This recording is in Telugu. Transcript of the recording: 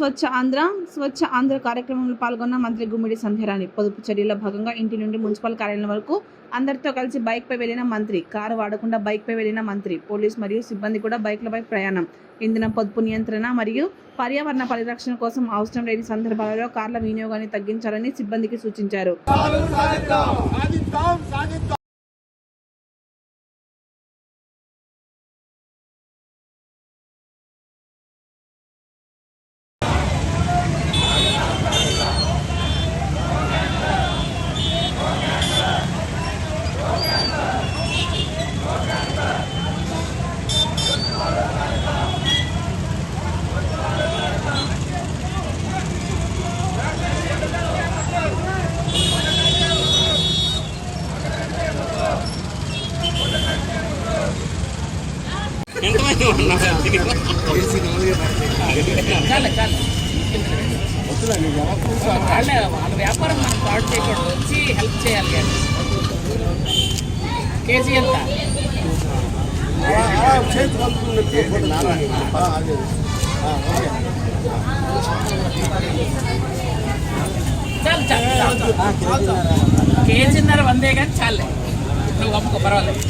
స్వచ్ఛ ఆంధ్ర కార్యక్రమంలో పాల్గొన్న మంత్రి గుమ్మిడి సంధ్యారాణి. పొదుపు చర్యల్లో భాగంగా ఇంటి నుండి మున్సిపల్ కార్యాలయం వరకు అందరితో కలిసి బైక్పై వెళ్లిన మంత్రి. కారు వాడకుండా బైక్పై వెళ్లిన మంత్రి. పోలీసు మరియు సిబ్బంది కూడా బైక్లపై ప్రయాణం. ఇంధన పొదుపు నియంత్రణ మరియు పర్యావరణ పరిరక్షణ కోసం అవసరం లేని సందర్భాలలో కార్ల వినియోగాన్ని తగ్గించాలని సిబ్బందికి సూచించారు. వాళ్ళ వ్యాపారం మనం పాడు చేయకూడదు, వచ్చి హెల్ప్ చేయాలి. కానీ కేజీ ఎంత చాలు చాలు కేజీన్నర 100 కానీ చాలే, నువ్వు అమ్ముకో పర్వాలేదు.